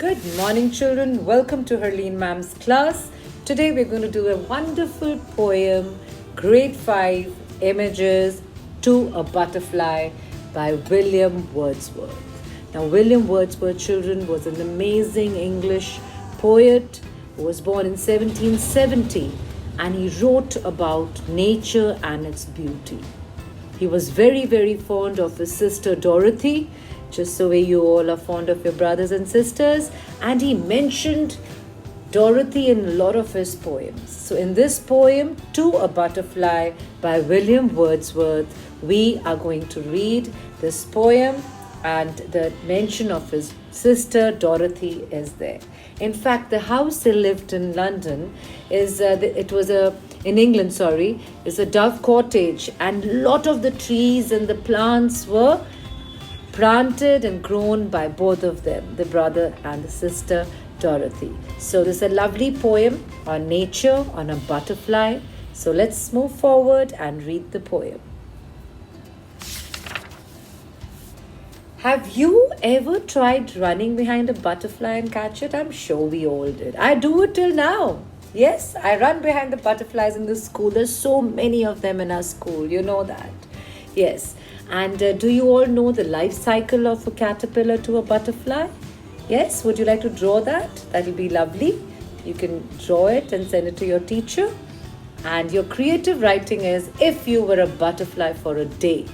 Good morning, children. Welcome to Harleen Ma'am's class. Today we're going to do a wonderful poem, Grade 5, Images to a Butterfly by William Wordsworth. Now, William Wordsworth, children, was an amazing English poet who was born in 1770, and he wrote about nature and its beauty. He was very, very fond of his sister Dorothy, just the way you all are fond of your brothers and sisters. And he mentioned Dorothy in a lot of his poems. So in this poem, To a Butterfly by William Wordsworth, we are going to read this poem, and the mention of his sister Dorothy is there. In fact, the house they lived in London is, in England, is a dove cottage, and a lot of the trees and the plants were planted and grown by both of them, the brother and the sister Dorothy. So this is a lovely poem on nature, on a butterfly. So let's move forward and read the poem. Have you ever tried running behind a butterfly and catch it? I'm sure we all did. I do it till now. Yes, I run behind the butterflies in the school. There's so many of them in our school. You know that. Yes. And do you all know the life cycle of a caterpillar to a butterfly? Yes? Would you like to draw that? That'll be lovely. You can draw it and send it to your teacher. And your creative writing is, if you were a butterfly for a day.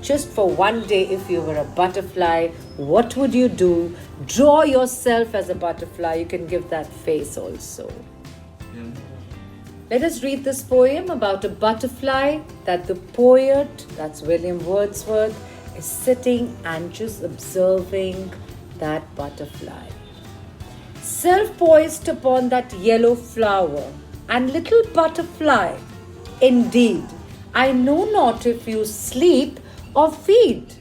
Just for one day, if you were a butterfly, what would you do? Draw yourself as a butterfly. You can give that face also. Yeah. Let us read this poem about a butterfly that the poet, that's William Wordsworth, is sitting and just observing that butterfly. Self-poised upon that yellow flower, and little butterfly, indeed, I know not if you sleep or feed.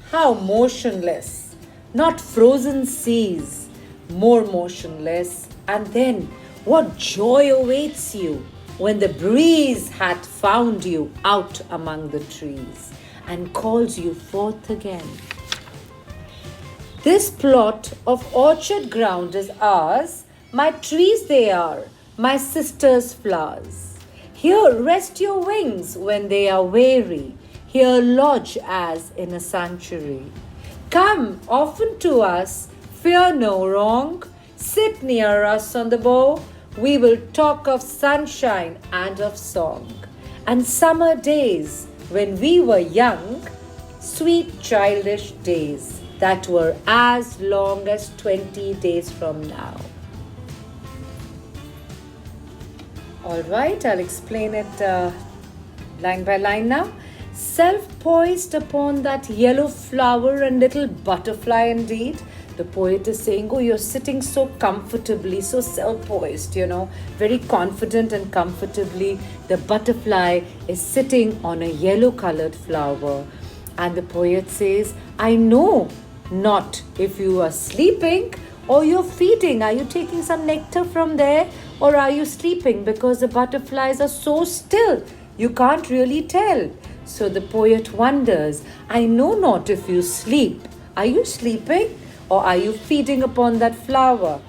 How motionless, not frozen seas, more motionless, and then what joy awaits you when the breeze hath found you out among the trees and calls you forth again. This plot of orchard ground is ours, my trees they are, my sister's flowers. Here rest your wings when they are weary, here lodge as in a sanctuary. Come often to us, fear no wrong, sit near us on the bough. We will talk of sunshine and of song, and summer days when we were young, sweet childish days that were as long as 20 days from now. All right, I'll explain it line by line now. Self-poised upon that yellow flower and little butterfly indeed. The poet is saying, oh, you're sitting so comfortably, so self-poised, very confident and comfortably. The butterfly is sitting on a yellow-colored flower. And the poet says, I know not if you are sleeping or you're feeding. Are you taking some nectar from there, or are you sleeping? Because the butterflies are so still, you can't really tell. So the poet wonders, I know not if you sleep. Are you sleeping? Or are you feeding upon that flower?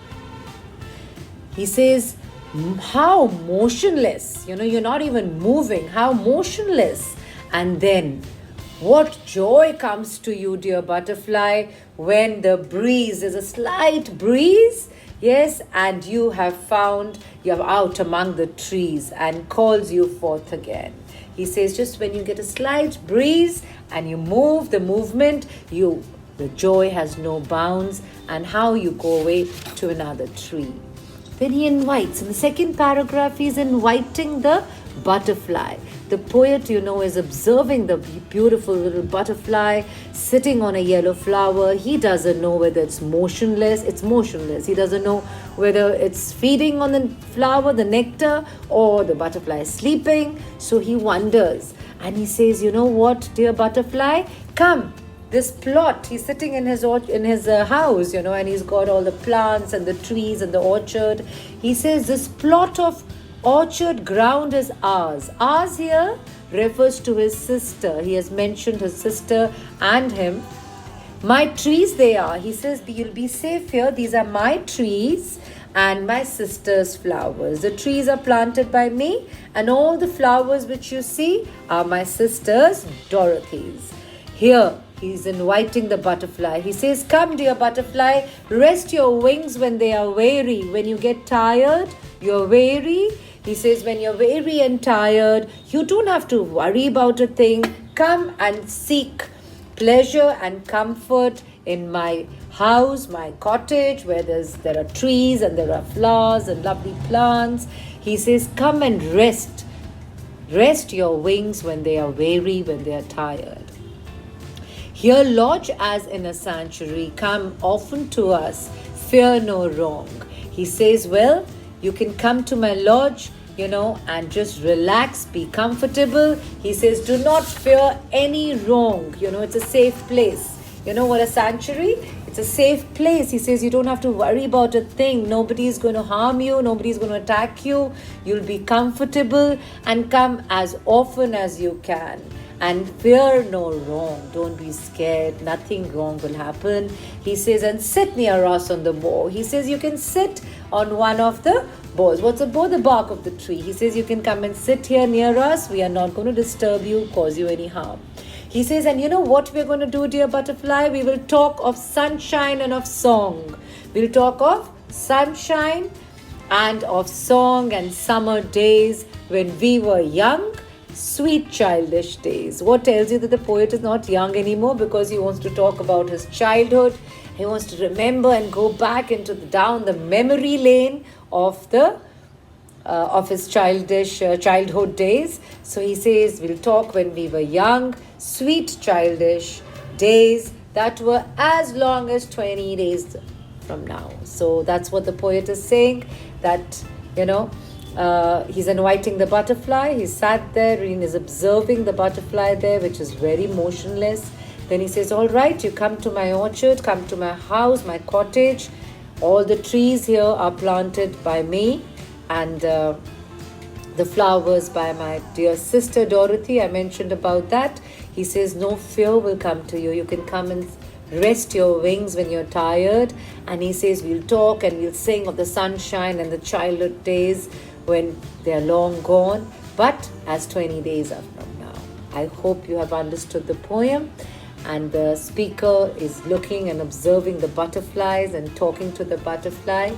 He says, how motionless. You're not even moving. How motionless. And then, what joy comes to you, dear butterfly, when the breeze is a slight breeze. Yes, and you're out among the trees and calls you forth again. He says, just when you get a slight breeze and you move, the movement, the joy has no bounds, and how you go away to another tree. Then he invites, in the second paragraph, he's inviting the butterfly. The poet, is observing the beautiful little butterfly sitting on a yellow flower. He doesn't know whether it's motionless. It's motionless. He doesn't know whether it's feeding on the flower, the nectar, or the butterfly is sleeping. So he wonders. And he says, you know what, dear butterfly, come. This plot, he's sitting in his house, and he's got all the plants and the trees and the orchard. He says, this plot of orchard ground is ours. Ours here refers to his sister. He has mentioned his sister and him. My trees they are. He says, you'll be safe here. These are my trees and my sister's flowers. The trees are planted by me, and all the flowers which you see are my sister's, Dorothy's. Here, he's inviting the butterfly. He says, come, dear butterfly, rest your wings when they are weary. When you get tired, you're weary. He says, when you're weary and tired, you don't have to worry about a thing. Come and seek pleasure and comfort in my house, my cottage, where there are trees and there are flowers and lovely plants. He says, come and rest. Rest your wings when they are weary, when they are tired. Here lodge as in a sanctuary, come often to us, fear no wrong. He says, well, you can come to my lodge, and just relax, be comfortable. He says, do not fear any wrong. It's a safe place. What a sanctuary? It's a safe place. He says, you don't have to worry about a thing. Nobody is going to harm you. Nobody is going to attack you. You'll be comfortable, and come as often as you can. And fear no wrong. Don't be scared. Nothing wrong will happen. He says, and sit near us on the bough. He says, you can sit on one of the boughs. What's a bough? The bark of the tree. He says, you can come and sit here near us. We are not going to disturb you, cause you any harm. He says, and you know what we're going to do, dear butterfly? We will talk of sunshine and of song. We'll talk of sunshine and of song and summer days when we were young. Sweet childish days. What tells you that the poet is not young anymore? Because he wants to talk about his childhood. He wants to remember and go back down the memory lane of his childhood days. So he says, we'll talk when we were young, sweet childish days that were as long as 20 days from now. So that's what the poet is saying, that, he's inviting the butterfly. He sat there and is observing the butterfly there, which is very motionless. Then he says, all right, you come to my orchard, come to my house, my cottage. All the trees here are planted by me, and the flowers by my dear sister Dorothy. I mentioned about that. He says, no fear will come to you. You can come and rest your wings when you're tired. And he says, we'll talk and we'll sing of the sunshine and the childhood days when they're long gone, but as 20 days are from now. I hope you have understood the poem. And the speaker is looking and observing the butterflies and talking to the butterfly.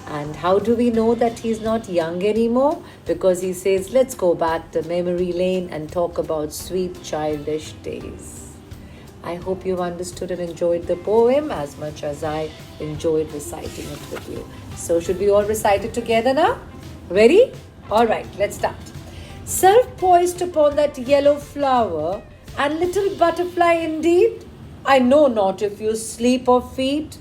And how do we know that he's not young anymore? Because he says, let's go back to memory lane and talk about sweet childish days. I hope you've understood and enjoyed the poem as much as I enjoyed reciting it with you. So should we all recite it together now? Ready? All right, let's start. Self-poised upon that yellow flower, and little butterfly indeed, I know not if you sleep or feed.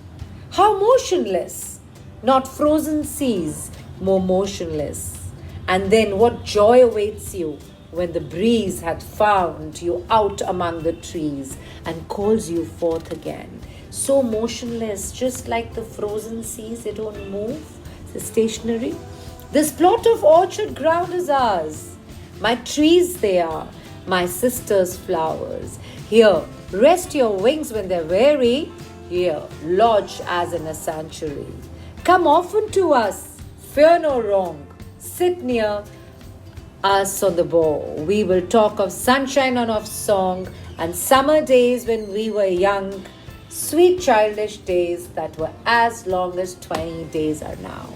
How motionless, not frozen seas, more motionless. And then what joy awaits you when the breeze had found you out among the trees and calls you forth again. So motionless, just like the frozen seas, they don't move, they're stationary. This plot of orchard ground is ours. My trees they are, my sister's flowers. Here, rest your wings when they're weary. Here, lodge as in a sanctuary. Come often to us, fear no wrong. Sit near us on the bough. We will talk of sunshine and of song, and summer days when we were young, sweet childish days that were as long as 20 days are now.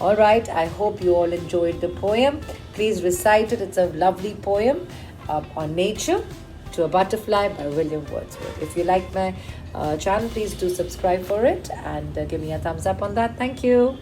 All right, I hope you all enjoyed the poem. Please recite it. It's a lovely poem on nature to a butterfly by William Wordsworth. If you like my channel, please do subscribe for it and give me a thumbs up on that. Thank you.